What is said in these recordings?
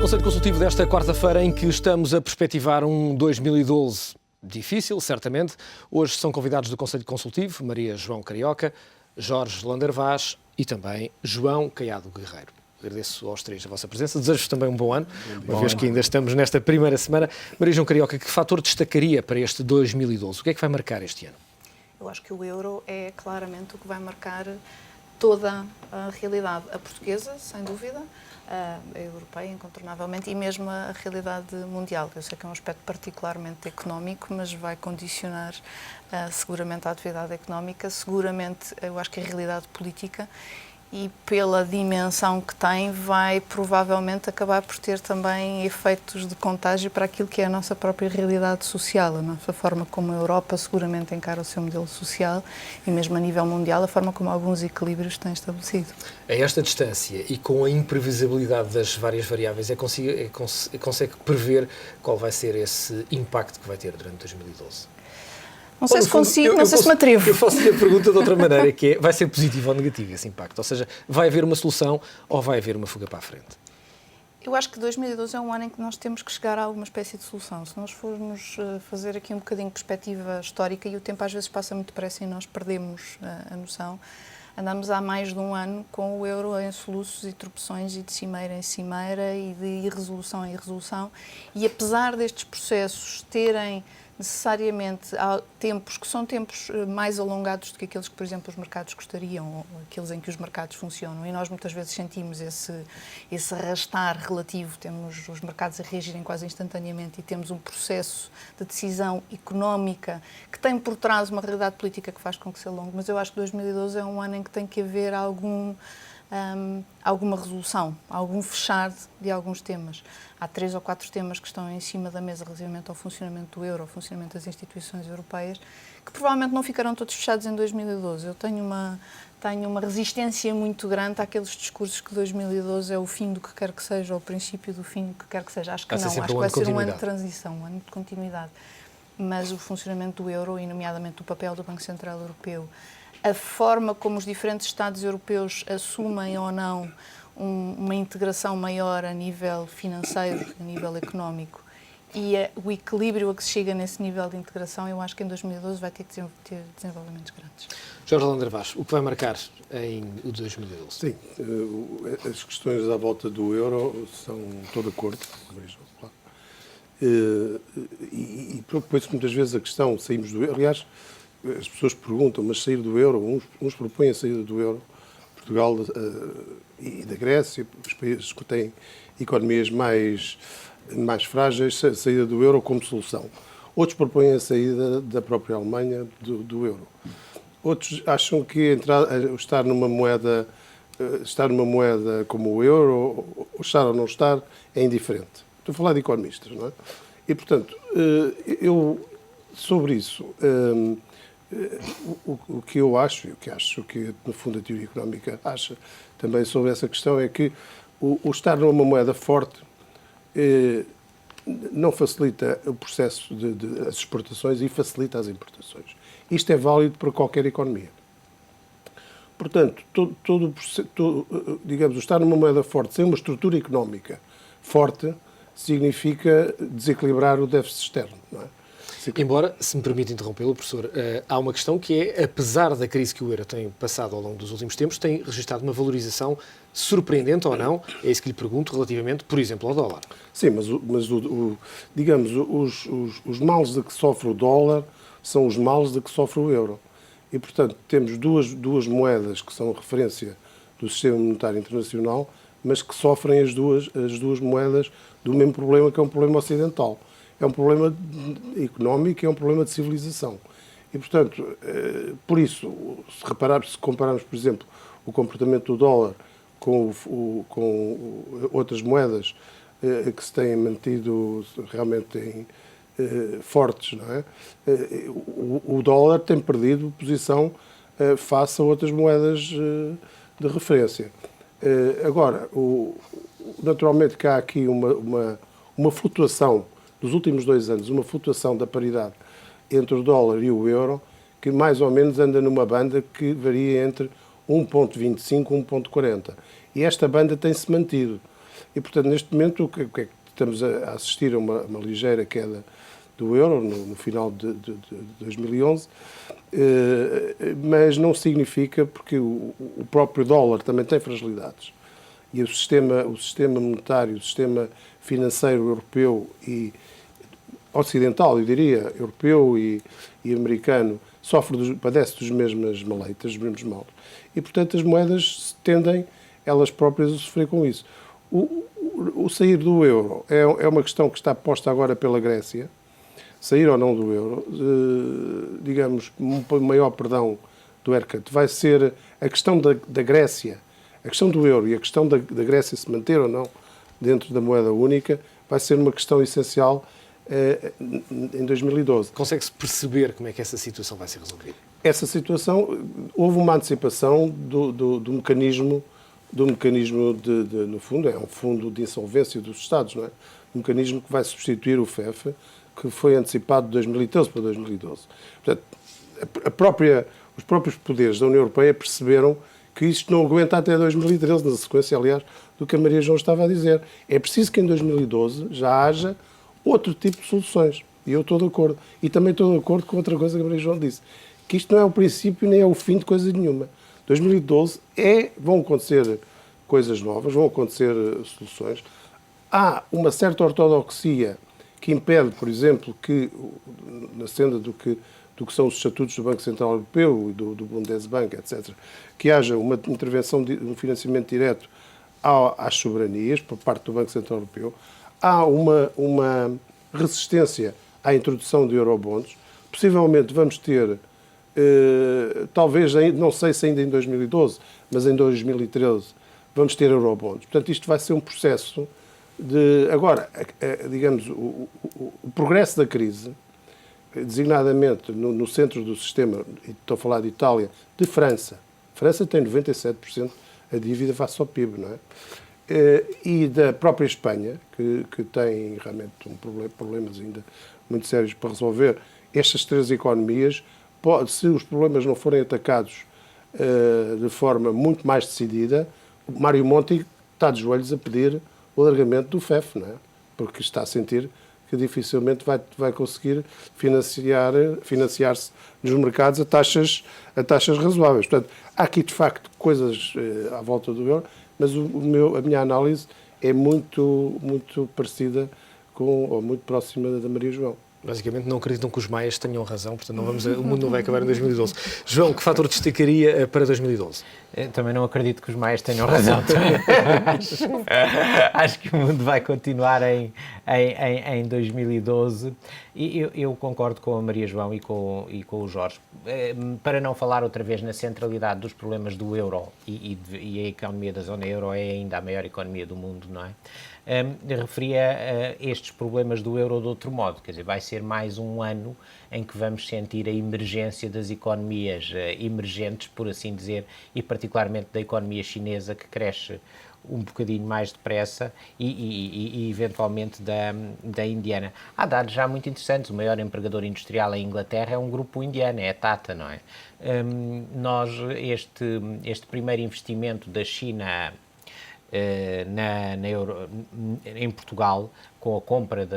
Conselho Consultivo desta quarta-feira em que estamos a perspectivar um 2012 difícil, certamente. Hoje são convidados do Conselho Consultivo Maria João Carioca, Jorge Lander Vaz e também João Caiado Guerreiro. Agradeço aos três a vossa presença. Desejo-vos também um bom ano, uma vez que ainda estamos nesta primeira semana. Maria João Carioca, que fator destacaria para este 2012? O que é que vai marcar este ano? Eu acho que o euro é claramente o que vai marcar toda a realidade. A portuguesa, sem dúvida, a europeia, incontornavelmente, e mesmo a realidade mundial. Eu sei que é um aspecto particularmente económico, mas vai condicionar seguramente a atividade económica, seguramente, eu acho que a realidade política, e pela dimensão que tem, vai provavelmente acabar por ter também efeitos de contágio para aquilo que é a nossa própria realidade social, a nossa forma como a Europa seguramente encara o seu modelo social e mesmo a nível mundial a forma como alguns equilíbrios têm estabelecido. A esta distância e com a imprevisibilidade das várias variáveis, consegue prever qual vai ser esse impacto que vai ter durante 2012? Não sei se consigo, não sei se me atrevo. Eu faço-lhe a pergunta de outra maneira, que é, vai ser positivo ou negativo esse impacto? Ou seja, vai haver uma solução ou vai haver uma fuga para a frente? Eu acho que 2012 é um ano em que nós temos que chegar a alguma espécie de solução. Se nós formos fazer aqui um bocadinho de perspectiva histórica, e o tempo às vezes passa muito depressa e nós perdemos a noção, andamos há mais de um ano com o euro em soluços e tropeções e de cimeira em cimeira e de irresolução em irresolução, e apesar destes processos terem necessariamente há tempos que são tempos mais alongados do que aqueles que, por exemplo, os mercados gostariam, ou aqueles em que os mercados funcionam, e nós muitas vezes sentimos esse arrastar relativo, temos os mercados a reagirem quase instantaneamente e temos um processo de decisão económica que tem por trás uma realidade política que faz com que seja longo, mas eu acho que 2012 é um ano em que tem que haver alguma resolução, algum fechar de alguns temas. Há 3 ou 4 temas que estão em cima da mesa relativamente ao funcionamento do euro, ao funcionamento das instituições europeias, que provavelmente não ficarão todos fechados em 2012. Eu tenho uma resistência muito grande àqueles discursos que 2012 é o fim do que quer que seja, ou o princípio do fim do que quer que seja. Acho que não, acho que vai ser um ano de transição, um ano de continuidade. Mas o funcionamento do euro, e nomeadamente o papel do Banco Central Europeu, a forma como os diferentes Estados europeus assumem ou não uma integração maior a nível financeiro, a nível económico, e o equilíbrio a que se chega nesse nível de integração, eu acho que em 2012 vai ter que ter desenvolvimentos grandes. Jorge Lander Vaz, o que vai marcar em 2012? Sim, as questões à volta do euro são estou de acordo, vejo, claro. E propõe-se muitas vezes a questão, saímos do euro, aliás, as pessoas perguntam, mas sair do euro, uns propõem a saída do euro, Portugal e da Grécia, os países que têm economias mais frágeis, a saída do euro como solução. Outros propõem a saída da própria Alemanha do euro. Outros acham que estar numa moeda como o euro, ou estar ou não estar, é indiferente. Estou a falar de economistas, não é? E, portanto, eu, sobre isso, o que eu acho, e o que acho que, no fundo, a teoria económica acha também sobre essa questão é que o estar numa moeda forte não facilita o processo das exportações e facilita as importações. Isto é válido para qualquer economia. Portanto, digamos, o estar numa moeda forte sem uma estrutura económica forte significa desequilibrar o déficit externo, não é? Embora, se me permite interrompê-lo, professor, há uma questão que é, apesar da crise que o euro tem passado ao longo dos últimos tempos, tem registrado uma valorização surpreendente ou não, é isso que lhe pergunto, relativamente, por exemplo, ao dólar. Sim, mas digamos, os males de que sofre o dólar são os males de que sofre o euro. E, portanto, temos duas moedas que são referência do sistema monetário internacional, mas que sofrem as duas moedas do mesmo problema, que é um problema ocidental. É um problema económico, é um problema de civilização. E, portanto, por isso, se compararmos, por exemplo, o comportamento do dólar com outras moedas que se têm mantido realmente fortes, não é? O dólar tem perdido posição face a outras moedas de referência. Agora, naturalmente que há aqui uma flutuação dos últimos 2 anos, uma flutuação da paridade entre o dólar e o euro, que mais ou menos anda numa banda que varia entre 1,25 e 1,40. E esta banda tem-se mantido. E, portanto, neste momento, o que é que estamos a assistir a uma ligeira queda do euro no final de 2011, mas não significa, porque o próprio dólar também tem fragilidades. E o sistema monetário, o sistema financeiro europeu e ocidental, eu diria, europeu e americano, padece dos mesmas maleitas, dos mesmos males. E, portanto, as moedas tendem, elas próprias, a sofrer com isso. O sair do euro é uma questão que está posta agora pela Grécia, sair ou não do euro, digamos, um maior perdão do haircut, vai ser a questão da Grécia, a questão do euro e a questão da Grécia se manter ou não dentro da moeda única, vai ser uma questão essencial em 2012. Consegue-se perceber como é que essa situação vai ser resolvida? Essa situação, houve uma antecipação do mecanismo, no fundo, é um fundo de insolvência dos Estados, não é? Um mecanismo que vai substituir o FEF, que foi antecipado de 2013 para 2012. Portanto, os próprios poderes da União Europeia perceberam que isto não aguenta até 2013, na sequência, aliás, do que a Maria João estava a dizer. É preciso que em 2012 já haja outro tipo de soluções. E eu estou de acordo. E também estou de acordo com outra coisa que a Maria João disse, que isto não é o princípio nem é o fim de coisa nenhuma. 2012 vão acontecer coisas novas, vão acontecer soluções. Há uma certa ortodoxia que impede, por exemplo, que, na senda do que são os estatutos do Banco Central Europeu e do Bundesbank, etc., que haja uma intervenção, um financiamento direto às soberanias por parte do Banco Central Europeu. Há uma resistência à introdução de eurobonds. Possivelmente vamos ter, talvez, não sei se ainda em 2012, mas em 2013, vamos ter eurobonds. Portanto, isto vai ser um processo de... Agora, digamos, o progresso da crise, designadamente no centro do sistema, estou a falar de Itália, de França. França tem 97% a dívida face ao PIB, não é? E da própria Espanha, que tem realmente problemas ainda muito sérios para resolver. Estas três economias, se os problemas não forem atacados de forma muito mais decidida, o Mário Monti está de joelhos a pedir o alargamento do FEF, não é? Porque está a sentir que dificilmente vai conseguir financiar-se nos mercados a taxas razoáveis. Portanto, há aqui, de facto, coisas à volta do euro, mas a minha análise é muito parecida ou muito próxima da Maria João. Basicamente não acreditam que os maias tenham razão, portanto o mundo não vai acabar em 2012. João, que fator destacaria para 2012? Também não acredito que os maias tenham razão. Acho que o mundo vai continuar em 2012 e eu concordo com a Maria João e com o Jorge. Para não falar outra vez na centralidade dos problemas do euro e a economia da zona euro é ainda a maior economia do mundo, não é? Referia estes problemas do euro de outro modo, quer dizer, vai ser mais um ano em que vamos sentir a emergência das economias emergentes, por assim dizer, e particularmente da economia chinesa, que cresce um bocadinho mais depressa e eventualmente da indiana. Há dados já muito interessantes. O maior empregador industrial em Inglaterra é um grupo indiano, é a Tata, não é? Este primeiro investimento da China em Portugal, com a compra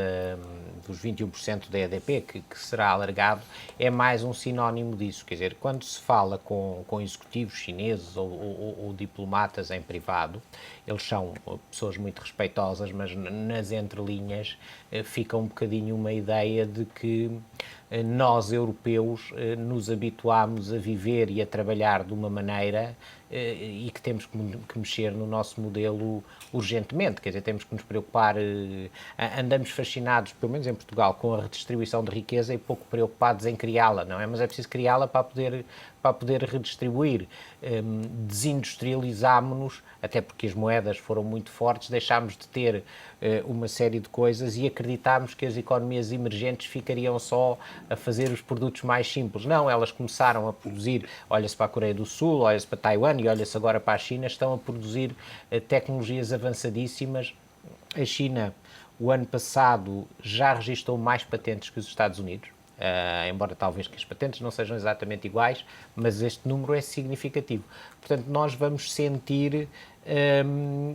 dos 21% da EDP, que será alargado, é mais um sinónimo disso. Quer dizer, quando se fala com executivos chineses ou diplomatas em privado, eles são pessoas muito respeitosas, mas nas entrelinhas fica um bocadinho uma ideia de que nós, europeus, nos habituámos a viver e a trabalhar de uma maneira e que temos que mexer no nosso modelo urgentemente, quer dizer, temos que nos preocupar, andamos fascinados, pelo menos em Portugal, com a redistribuição de riqueza e pouco preocupados em criá-la, não é? Mas é preciso criá-la para poder redistribuir. Desindustrializámo-nos, até porque as moedas foram muito fortes, deixámos de ter uma série de coisas e acreditámos que as economias emergentes ficariam só a fazer os produtos mais simples. Não, elas começaram a produzir, olha-se para a Coreia do Sul, olha-se para Taiwan e olha-se agora para a China, estão a produzir tecnologias avançadíssimas. A China, o ano passado, já registrou mais patentes que os Estados Unidos. embora talvez que as patentes não sejam exatamente iguais, mas este número é significativo. Portanto, nós vamos sentir,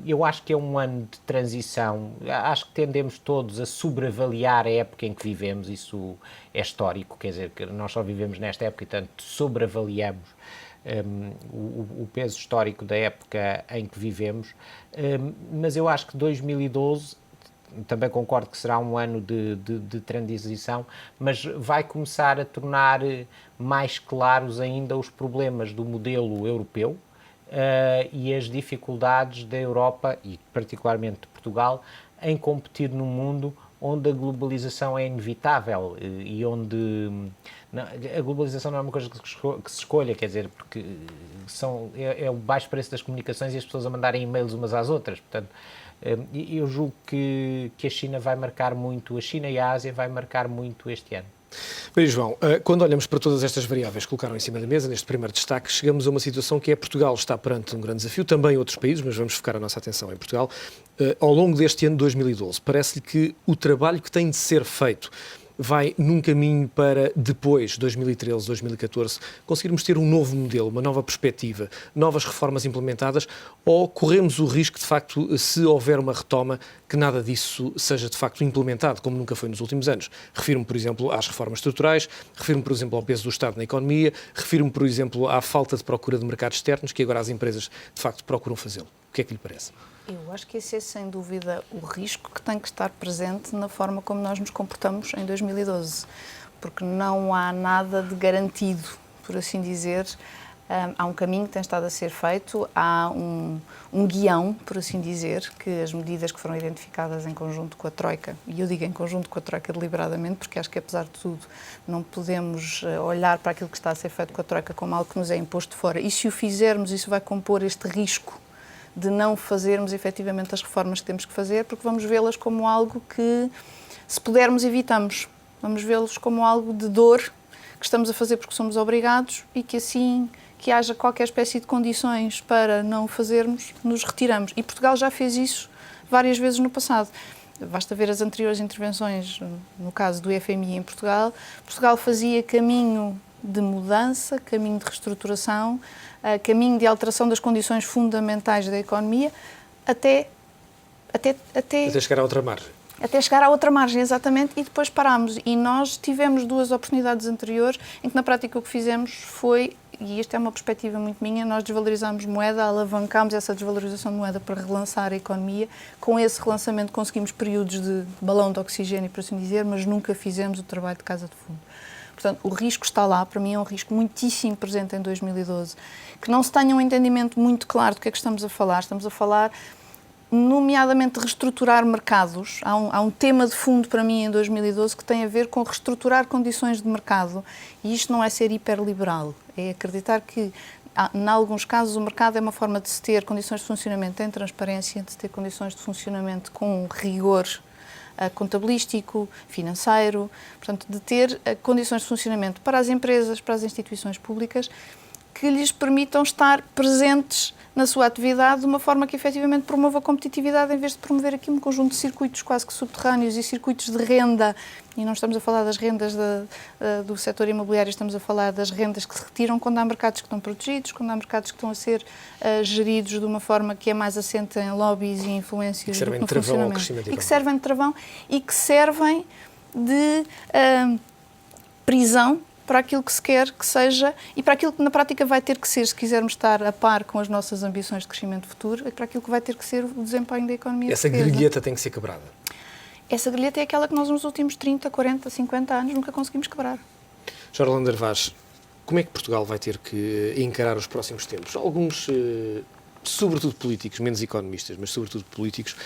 eu acho que é um ano de transição, acho que tendemos todos a sobreavaliar a época em que vivemos, isso é histórico, quer dizer, que nós só vivemos nesta época e, portanto, sobreavaliamos o peso histórico da época em que vivemos, mas eu acho que 2012, também concordo que será um ano de transição, mas vai começar a tornar mais claros ainda os problemas do modelo europeu e as dificuldades da Europa, e particularmente de Portugal, em competir num mundo onde a globalização é inevitável e onde a globalização não é uma coisa que se escolha, quer dizer, porque é o baixo preço das comunicações e as pessoas a mandarem e-mails umas às outras, portanto, eu julgo que a China vai marcar muito, a China e a Ásia vai marcar muito este ano. Bem, João, quando olhamos para todas estas variáveis que colocaram em cima da mesa, neste primeiro destaque, chegamos a uma situação que é Portugal está perante um grande desafio, também outros países, mas vamos focar a nossa atenção em Portugal. Ao longo deste ano de 2012, parece-lhe que o trabalho que tem de ser feito vai num caminho para depois, 2013, 2014, conseguirmos ter um novo modelo, uma nova perspectiva, novas reformas implementadas, ou corremos o risco, de facto, se houver uma retoma, que nada disso seja, de facto, implementado, como nunca foi nos últimos anos? Refiro-me, por exemplo, às reformas estruturais, refiro-me, por exemplo, ao peso do Estado na economia, refiro-me, por exemplo, à falta de procura de mercados externos, que agora as empresas, de facto, procuram fazê-lo. O que é que lhe parece? Eu acho que esse é, sem dúvida, o risco que tem que estar presente na forma como nós nos comportamos em 2012, porque não há nada de garantido, por assim dizer. Há um caminho que tem estado a ser feito, há um guião, por assim dizer, que as medidas que foram identificadas em conjunto com a Troika, e eu digo em conjunto com a Troika deliberadamente, porque acho que, apesar de tudo, não podemos olhar para aquilo que está a ser feito com a Troika como algo que nos é imposto de fora, e se o fizermos, isso vai compor este risco de não fazermos efetivamente as reformas que temos que fazer, porque vamos vê-las como algo que, se pudermos, evitamos. Vamos vê-las como algo de dor que estamos a fazer porque somos obrigados e que, assim que haja qualquer espécie de condições para não fazermos, nos retiramos. E Portugal já fez isso várias vezes no passado. Basta ver as anteriores intervenções, no caso do FMI em Portugal. Portugal fazia caminho de mudança, caminho de reestruturação, caminho de alteração das condições fundamentais da economia, até chegar a outra margem. Até chegar à outra margem, exatamente, e depois parámos. E nós tivemos duas oportunidades anteriores em que, na prática, o que fizemos foi, e esta é uma perspectiva muito minha, nós desvalorizámos moeda, alavancámos essa desvalorização de moeda para relançar a economia. Com esse relançamento conseguimos períodos de balão de oxigênio, por assim dizer, mas nunca fizemos o trabalho de casa de fundo. Portanto, o risco está lá, para mim é um risco muitíssimo presente em 2012. Que não se tenha um entendimento muito claro do que é que estamos a falar, nomeadamente, de reestruturar mercados. Há um tema de fundo para mim em 2012 que tem a ver com reestruturar condições de mercado, e isto não é ser hiperliberal, é acreditar que, em alguns casos, o mercado é uma forma de se ter condições de funcionamento em transparência, de se ter condições de funcionamento com rigor contabilístico, financeiro, portanto, de ter condições de funcionamento para as empresas, para as instituições públicas, que lhes permitam estar presentes na sua atividade de uma forma que efetivamente promova a competitividade, em vez de promover aqui um conjunto de circuitos quase que subterrâneos e circuitos de renda. E não estamos a falar das rendas do setor imobiliário, estamos a falar das rendas que se retiram quando há mercados que estão protegidos, quando há mercados que estão a ser geridos de uma forma que é mais assente em lobbies e influências do que no funcionamento. E que servem de travão e que servem de prisão para aquilo que se quer que seja e para aquilo que na prática vai ter que ser, se quisermos estar a par com as nossas ambições de crescimento futuro, e para aquilo que vai ter que ser o desempenho da economia Essa portuguesa. grilheta tem que ser quebrada. Essa grilheta é aquela que nós nos últimos 30, 40, 50 anos nunca conseguimos quebrar. Jorge Lander Vaz, como é que Portugal vai ter que encarar os próximos tempos? Alguns, sobretudo políticos, menos economistas, mas sobretudo políticos,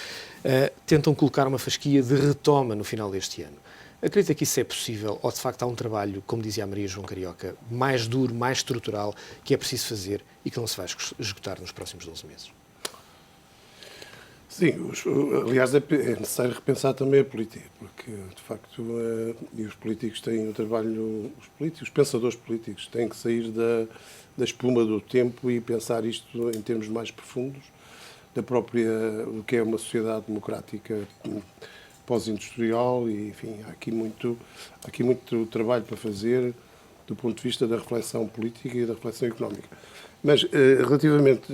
tentam colocar uma fasquia de retoma no final deste ano. Acredita que isso é possível ou, de facto, há um trabalho, como dizia a Maria João Carioca, mais duro, mais estrutural, que é preciso fazer e que não se vai esgotar nos próximos 12 meses? Sim, aliás, é necessário repensar também a política, porque, de facto, e os políticos têm o trabalho, os pensadores políticos têm que sair da espuma do tempo e pensar isto em termos mais profundos, do que é uma sociedade democrática pós-industrial e, enfim, há aqui muito trabalho para fazer do ponto de vista da reflexão política e da reflexão económica. Mas, relativamente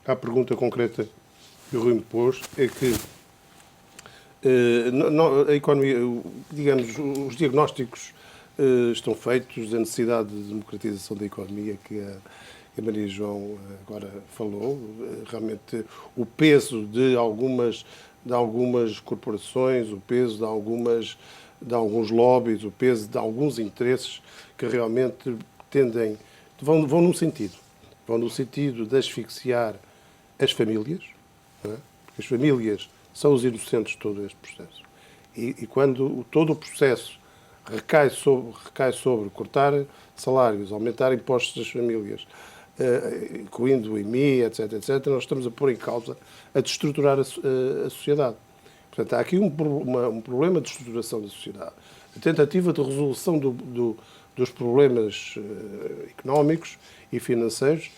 à pergunta concreta que o Rui me pôs, é que a economia, digamos, os diagnósticos estão feitos da necessidade de democratização da economia que a Maria João agora falou. Realmente o peso de algumas corporações, o peso de alguns lobbies, o peso de alguns interesses que realmente vão num sentido de asfixiar as famílias, não é? Porque as famílias são os inocentes de todo este processo. E quando todo o processo recai sobre cortar salários, aumentar impostos das famílias, incluindo o IMI, etc., nós estamos a pôr em causa a destruturar a sociedade. Portanto, há aqui um problema de estruturação da sociedade. A tentativa de resolução dos problemas económicos e financeiros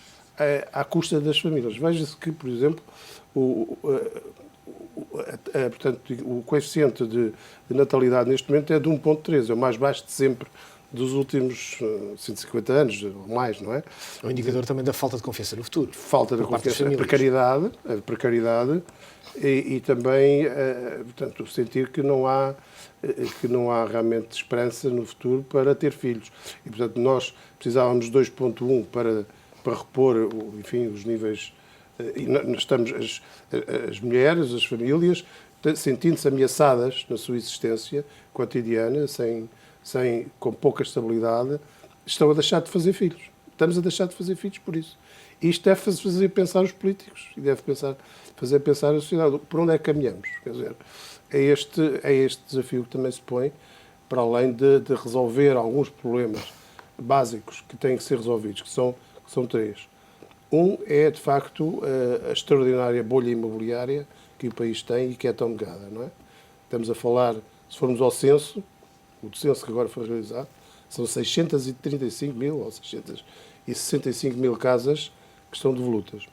à custa das famílias. Veja-se que, por exemplo, portanto, o coeficiente de natalidade neste momento é de 1,13, é o mais baixo de sempre dos últimos 150 anos ou mais, não é? É um indicador também da falta de confiança no futuro. Falta de confiança, a precariedade e também, portanto, sentir que não há realmente esperança no futuro para ter filhos. E, portanto, nós precisávamos de 2,1 para repor, enfim, os níveis. E nós estamos, as mulheres, as famílias, sentindo-se ameaçadas na sua existência cotidiana, com pouca estabilidade, estão a deixar de fazer filhos. Estamos a deixar de fazer filhos por isso. E isto deve fazer pensar os políticos e deve fazer pensar a sociedade. Por onde é que caminhamos? Quer dizer, é este desafio que também se põe, para além de resolver alguns problemas básicos que têm que ser resolvidos, que são três. Um é, de facto, a extraordinária bolha imobiliária que o país tem e que é tão negada, não é? Estamos a falar, se formos ao censo, o censo que agora foi realizado, são 635 mil ou 665 mil casas que estão devolutas,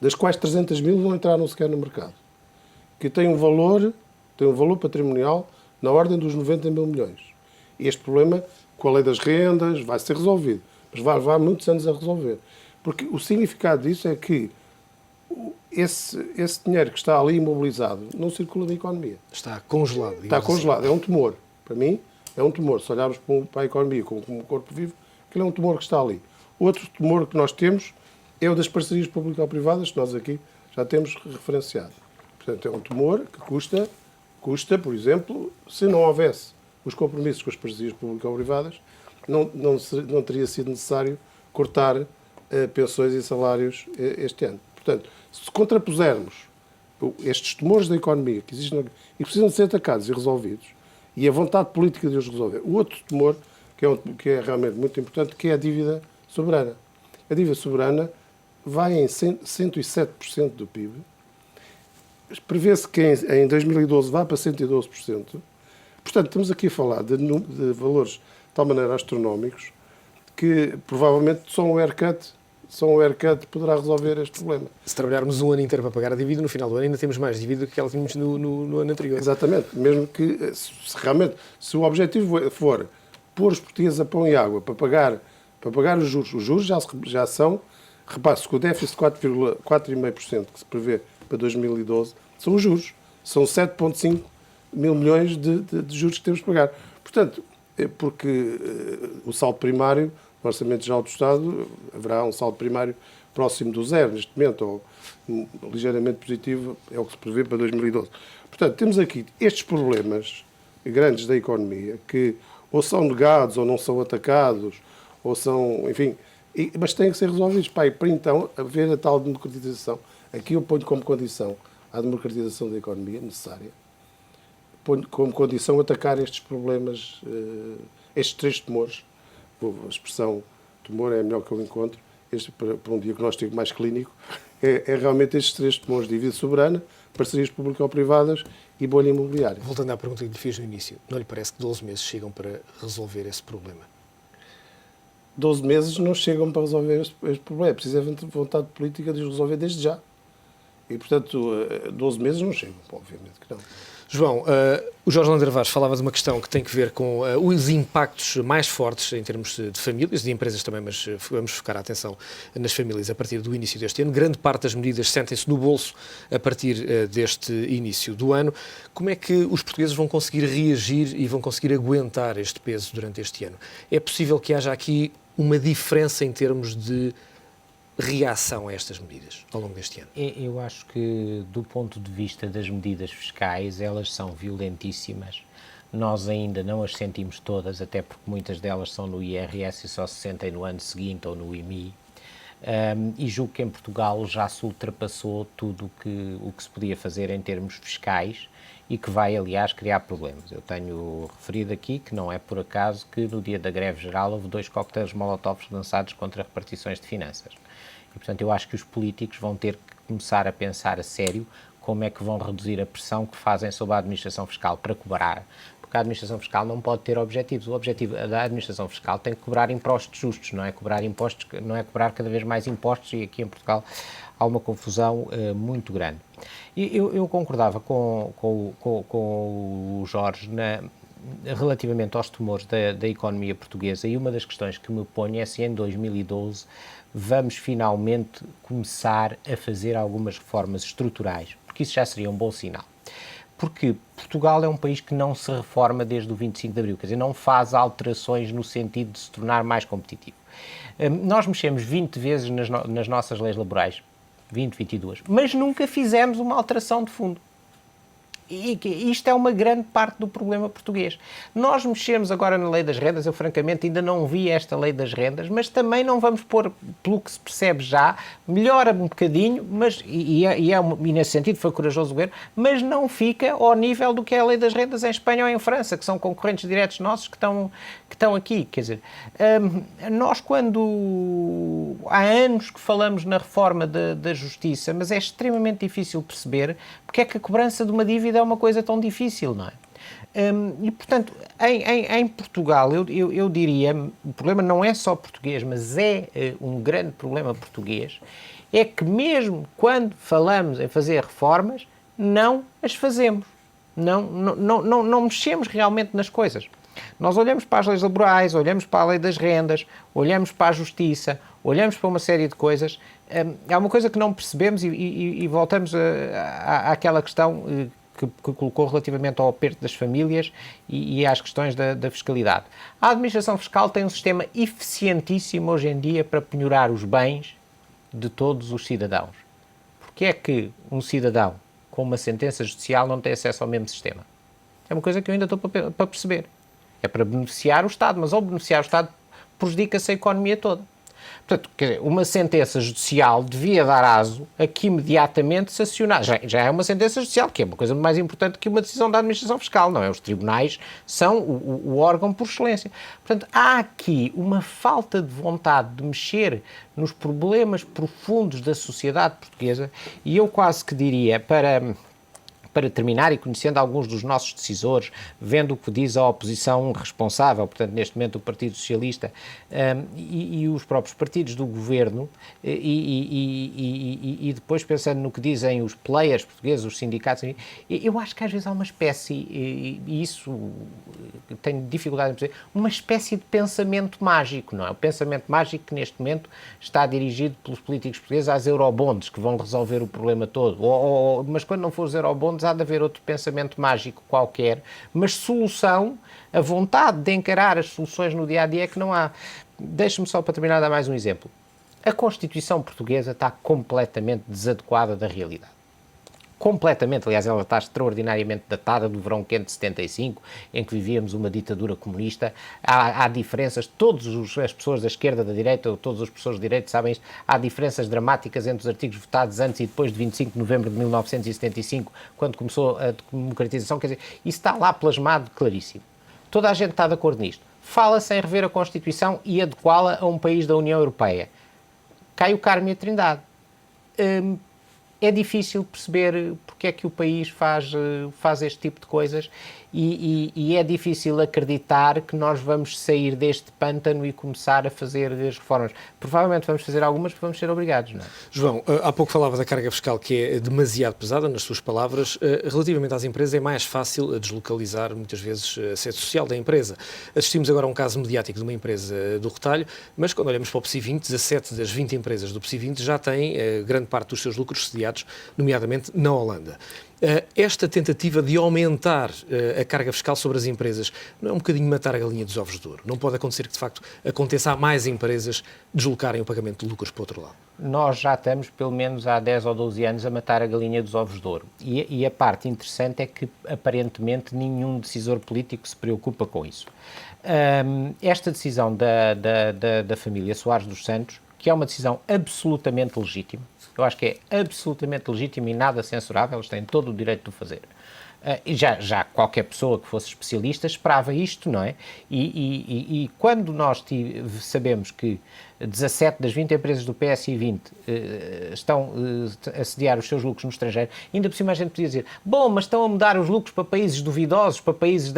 das quais 300 mil não entraram sequer no mercado, que tem um valor patrimonial na ordem dos 90 mil milhões. E este problema, com a lei das rendas, vai ser resolvido, mas vai levar muitos anos a resolver. Porque o significado disso é que esse dinheiro que está ali imobilizado não circula na economia. Está congelado. Está congelado. Assim. É um tumor. Para mim, é um tumor. Se olharmos para a economia como um corpo vivo, aquele é um tumor que está ali. Outro tumor que nós temos é o das parcerias público-privadas, que nós aqui já temos referenciado. Portanto, é um tumor que custa, por exemplo, se não houvesse os compromissos com as parcerias público-privadas, não teria sido necessário cortar pensões e salários este ano. Portanto, se contrapusermos estes tumores da economia que existem e precisam de ser atacados e resolvidos, e a vontade política de os resolver, o outro tumor, que é realmente muito importante, que é a dívida soberana. A dívida soberana vai em 107% do PIB, prevê-se que em 2012 vá para 112%. Portanto, estamos aqui a falar de valores de tal maneira astronómicos que provavelmente só um haircut poderá resolver este problema. Se trabalharmos um ano inteiro para pagar a dívida, no final do ano ainda temos mais dívida do que aquela que tínhamos no ano anterior. Exatamente. Mesmo que, se o objetivo for pôr os portugueses a pão e água para pagar os juros já são, repare-se que o déficit de 4,5% que se prevê para 2012 são os juros. São 7,5 mil milhões de juros que temos que pagar. Portanto, porque o saldo primário, no Orçamento Geral do Estado, haverá um saldo primário próximo do zero, neste momento, ou ligeiramente positivo, é o que se prevê para 2012. Portanto, temos aqui estes problemas grandes da economia, que ou são negados, ou não são atacados, ou são, enfim, mas têm que ser resolvidos. Para então haver a tal democratização. Aqui eu ponho como condição a democratização da economia necessária, ponho como condição atacar estes problemas, estes três tumores. A expressão tumor é a melhor que eu encontro, para um diagnóstico mais clínico, é realmente estes três tumores: dívida soberana, parcerias público-privadas e bolha imobiliária. Voltando à pergunta que lhe fiz no início, não lhe parece que 12 meses chegam para resolver esse problema? 12 meses não chegam para resolver este problema. É preciso vontade política de os resolver desde já. E, portanto, 12 meses não chegam, obviamente que não. João, o Jorge Lander Vaz falava de uma questão que tem que ver com os impactos mais fortes em termos de famílias, de empresas também, mas vamos focar a atenção nas famílias a partir do início deste ano. Grande parte das medidas sentem-se no bolso a partir deste início do ano. Como é que os portugueses vão conseguir reagir e vão conseguir aguentar este peso durante este ano? É possível que haja aqui uma diferença em termos de reação a estas medidas ao longo deste ano? Eu acho que, do ponto de vista das medidas fiscais, elas são violentíssimas. Nós ainda não as sentimos todas, até porque muitas delas são no IRS e só se sentem no ano seguinte ou no IMI. E julgo que em Portugal já se ultrapassou tudo o que se podia fazer em termos fiscais e que vai, aliás, criar problemas. Eu tenho referido aqui que não é por acaso que no dia da greve geral houve 2 coquetéis Molotov lançados contra repartições de finanças. E, portanto, eu acho que os políticos vão ter que começar a pensar a sério como é que vão reduzir a pressão que fazem sobre a administração fiscal para cobrar. Porque a administração fiscal não pode ter objetivos. O objetivo da administração fiscal tem que cobrar impostos justos, não é cobrar impostos, não é cobrar cada vez mais impostos, e aqui em Portugal há uma confusão muito grande. E eu concordava com o Jorge relativamente aos temores da economia portuguesa, e uma das questões que me ponho é se em 2012 vamos finalmente começar a fazer algumas reformas estruturais, porque isso já seria um bom sinal. Porque Portugal é um país que não se reforma desde o 25 de Abril, quer dizer, não faz alterações no sentido de se tornar mais competitivo. Nós mexemos 20 vezes nas nossas leis laborais, 22, mas nunca fizemos uma alteração de fundo. E isto é uma grande parte do problema português. Nós mexemos agora na lei das rendas, eu francamente ainda não vi esta lei das rendas, mas também não vamos pôr, pelo que se percebe já, melhora um bocadinho, mas, e nesse sentido foi corajoso o governo, mas não fica ao nível do que é a lei das rendas em Espanha ou em França, que são concorrentes diretos nossos que estão aqui. Quer dizer, nós quando há anos que falamos na reforma da justiça, mas é extremamente difícil perceber porque é que a cobrança de uma dívida é uma coisa tão difícil, não é? E, portanto, em Portugal, eu diria, o problema não é só português, mas é um grande problema português, é que mesmo quando falamos em fazer reformas, não as fazemos. Não mexemos realmente nas coisas. Nós olhamos para as leis laborais, olhamos para a lei das rendas, olhamos para a justiça, olhamos para uma série de coisas. Há uma coisa que não percebemos e voltamos àquela questão que colocou relativamente ao aperto das famílias e às questões da fiscalidade. A administração fiscal tem um sistema eficientíssimo hoje em dia para penhorar os bens de todos os cidadãos. Porque é que um cidadão com uma sentença judicial não tem acesso ao mesmo sistema? É uma coisa que eu ainda estou para perceber. É para beneficiar o Estado, mas ao beneficiar o Estado prejudica-se a economia toda. Portanto, quer dizer, uma sentença judicial devia dar aso a que imediatamente se acionar. Já é uma sentença judicial, que é uma coisa mais importante que uma decisão da administração fiscal, não é? Os tribunais são o órgão por excelência. Portanto, há aqui uma falta de vontade de mexer nos problemas profundos da sociedade portuguesa, e eu quase que diria, para terminar, e conhecendo alguns dos nossos decisores, vendo o que diz a oposição responsável, portanto, neste momento o Partido Socialista, e os próprios partidos do governo, e depois pensando no que dizem os players portugueses, os sindicatos, eu acho que às vezes há uma espécie, e isso tenho dificuldade em perceber, uma espécie de pensamento mágico, não é? O pensamento mágico que neste momento está dirigido pelos políticos portugueses às eurobonds, que vão resolver o problema todo, mas quando não for os eurobonds há de haver outro pensamento mágico qualquer, mas solução, a vontade de encarar as soluções no dia-a-dia é que não há. Deixe-me só para terminar dar mais um exemplo. A Constituição portuguesa está completamente desadequada da realidade. Completamente, aliás, ela está extraordinariamente datada do verão quente de 75, em que vivíamos uma ditadura comunista. Há diferenças, todas as pessoas da esquerda, da direita, ou todas as pessoas de direita sabem isto, há diferenças dramáticas entre os artigos votados antes e depois de 25 de novembro de 1975, quando começou a democratização, quer dizer, isso está lá plasmado claríssimo. Toda a gente está de acordo nisto. Fala-se em rever a Constituição e adequá-la a um país da União Europeia. Cai o Carmo e a Trindade. é difícil perceber porque é que o país faz este tipo de coisas e é difícil acreditar que nós vamos sair deste pântano e começar a fazer as reformas. Provavelmente vamos fazer algumas porque vamos ser obrigados, não é? João, há pouco falava da carga fiscal que é demasiado pesada, nas suas palavras. Relativamente às empresas é mais fácil deslocalizar muitas vezes a sede social da empresa. Assistimos agora a um caso mediático de uma empresa do retalho, mas quando olhamos para o PSI 20, 17 das 20 empresas do PSI 20 já têm grande parte dos seus lucros sediados, nomeadamente na Holanda. Esta tentativa de aumentar a carga fiscal sobre as empresas não é um bocadinho matar a galinha dos ovos de ouro? Não pode acontecer que, de facto, aconteça a mais empresas deslocarem o pagamento de lucros para o outro lado? Nós já estamos, pelo menos há 10 ou 12 anos, a matar a galinha dos ovos de ouro. E a parte interessante é que, aparentemente, nenhum decisor político se preocupa com isso. Esta decisão da família Soares dos Santos, que é uma decisão absolutamente legítima, eu acho que é absolutamente legítimo e nada censurável, eles têm todo o direito de o fazer. E já qualquer pessoa que fosse especialista esperava isto, não é? E quando nós sabemos que 17 das 20 empresas do PSI 20 estão a sediar os seus lucros no estrangeiro, ainda por cima a gente podia dizer, bom, mas estão a mudar os lucros para países duvidosos, para países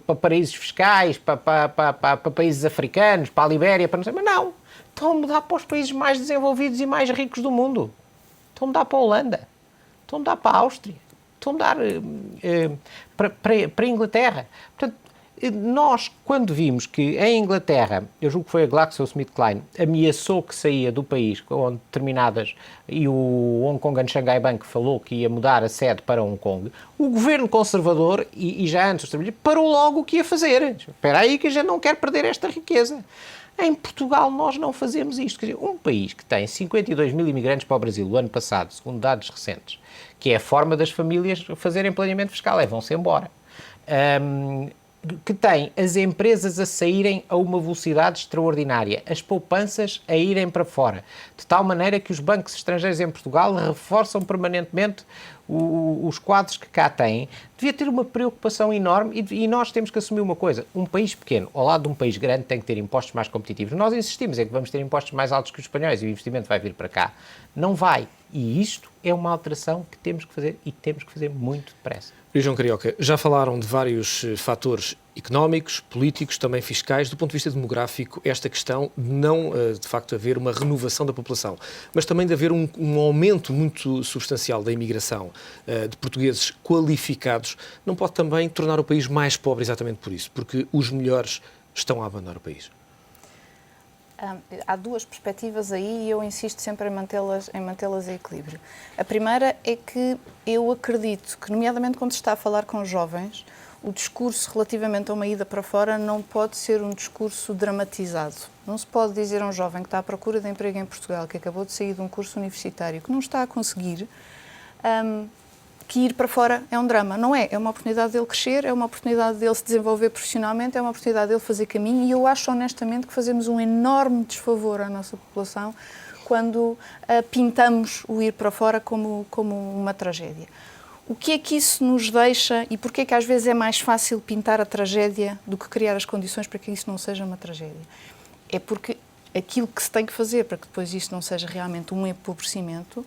para paraísos fiscais, para países africanos, para a Libéria, para não sei, mas não, estão a mudar para os países mais desenvolvidos e mais ricos do mundo. Estão a mudar para a Holanda, estão a mudar para a Áustria, estão a mudar para a Inglaterra. Portanto, nós, quando vimos que em Inglaterra, eu julgo que foi a GlaxoSmithKline, ameaçou que saía do país com determinadas, e o Hong Kong and Shanghai Bank falou que ia mudar a sede para Hong Kong, o governo conservador, e já antes os trabalhadores, parou logo o que ia fazer. Espera aí que a gente não quer perder esta riqueza. Em Portugal nós não fazemos isto. Quer dizer, um país que tem 52 mil imigrantes para o Brasil o ano passado, segundo dados recentes, que é a forma das famílias fazerem planeamento fiscal, vão-se embora. Que tem as empresas a saírem a uma velocidade extraordinária, as poupanças a irem para fora, de tal maneira que os bancos estrangeiros em Portugal reforçam permanentemente os quadros que cá têm, devia ter uma preocupação enorme e nós temos que assumir uma coisa, um país pequeno, ao lado de um país grande, tem que ter impostos mais competitivos. Nós insistimos em que vamos ter impostos mais altos que os espanhóis e o investimento vai vir para cá. Não vai. E isto é uma alteração que temos que fazer e temos que fazer muito depressa. João Carioca, já falaram de vários fatores económicos, políticos, também fiscais. Do ponto de vista demográfico, esta questão de não, de facto, haver uma renovação da população, mas também de haver um aumento muito substancial da imigração de portugueses qualificados, não pode também tornar o país mais pobre exatamente por isso, porque os melhores estão a abandonar o país? Há duas perspectivas aí e eu insisto sempre em mantê-las em equilíbrio. A primeira é que eu acredito que, nomeadamente quando se está a falar com jovens, o discurso relativamente a uma ida para fora não pode ser um discurso dramatizado. Não se pode dizer a um jovem que está à procura de emprego em Portugal, que acabou de sair de um curso universitário, que não está a conseguir, que ir para fora é um drama. Não é. É uma oportunidade dele crescer, é uma oportunidade dele se desenvolver profissionalmente, é uma oportunidade dele fazer caminho, e eu acho honestamente que fazemos um enorme desfavor à nossa população quando pintamos o ir para fora como uma tragédia. O que é que isso nos deixa e porquê é que às vezes é mais fácil pintar a tragédia do que criar as condições para que isso não seja uma tragédia? É porque aquilo que se tem que fazer para que depois isso não seja realmente um empobrecimento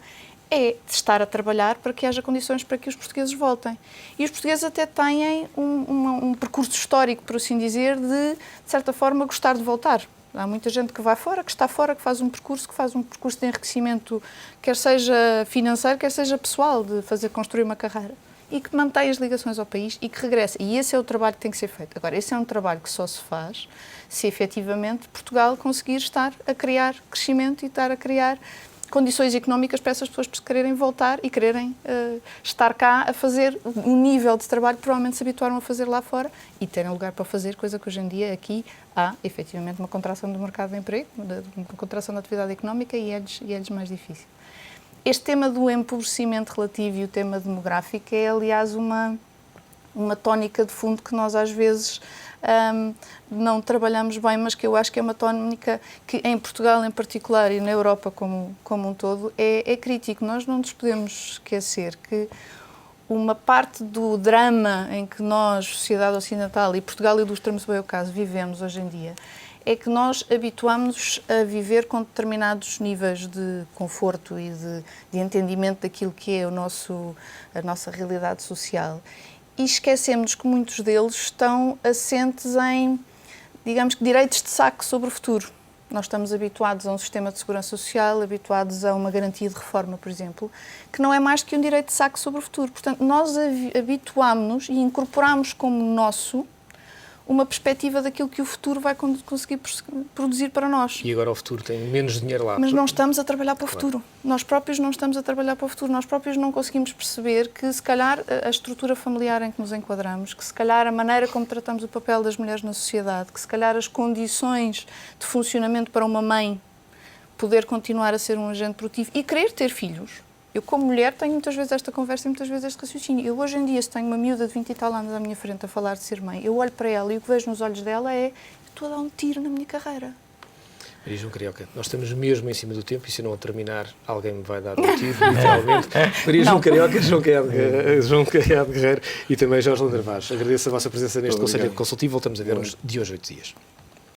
é estar a trabalhar para que haja condições para que os portugueses voltem. E os portugueses até têm um percurso histórico, por assim dizer, de certa forma, gostar de voltar. Há muita gente que vai fora, que está fora, que faz um percurso de enriquecimento, quer seja financeiro, quer seja pessoal, de construir uma carreira, e que mantém as ligações ao país e que regressa. E esse é o trabalho que tem que ser feito. Agora, esse é um trabalho que só se faz se efetivamente Portugal conseguir estar a criar crescimento e estar a criar condições económicas para essas pessoas quererem voltar e quererem estar cá a fazer um nível de trabalho que provavelmente se habituaram a fazer lá fora e terem lugar para fazer, coisa que hoje em dia aqui há efetivamente uma contração do mercado de emprego, uma contração da atividade económica e é-lhes mais difícil. Este tema do empobrecimento relativo e o tema demográfico é, aliás, uma tónica de fundo que nós às vezes não trabalhamos bem, mas que eu acho que é uma tónica que em Portugal em particular e na Europa como um todo é crítico. Nós não nos podemos esquecer que uma parte do drama em que nós, sociedade ocidental, e Portugal ilustra-me bem o caso, vivemos hoje em dia, é que nós habituámos-nos a viver com determinados níveis de conforto e de entendimento daquilo que é a nossa realidade social. E esquecemos que muitos deles estão assentes em, digamos que, direitos de saque sobre o futuro. Nós estamos habituados a um sistema de segurança social, habituados a uma garantia de reforma, por exemplo, que não é mais que um direito de saque sobre o futuro. Portanto, nós habituámos-nos e incorporamos como nosso uma perspectiva daquilo que o futuro vai conseguir produzir para nós. E agora o futuro tem menos dinheiro lá. Mas não estamos a trabalhar para o futuro. Nós próprios não estamos a trabalhar para o futuro. Nós próprios não conseguimos perceber que, se calhar, a estrutura familiar em que nos enquadramos, que, se calhar, a maneira como tratamos o papel das mulheres na sociedade, que, se calhar, as condições de funcionamento para uma mãe poder continuar a ser um agente produtivo e querer ter filhos. Eu, como mulher, tenho muitas vezes esta conversa e muitas vezes este raciocínio. Eu, hoje em dia, se tenho uma miúda de 20 e tal anos à minha frente a falar de ser mãe, eu olho para ela e o que vejo nos olhos dela é: eu estou a dar um tiro na minha carreira. Maria João Carioca, nós estamos mesmo em cima do tempo e, se eu não terminar, alguém me vai dar um tiro, literalmente. Maria João Carioca, João Caiado Guerreiro e também Jorge Lander Vaz. Agradeço a vossa presença neste Conselho Consultivo. Voltamos a ver-nos de hoje a 8 dias.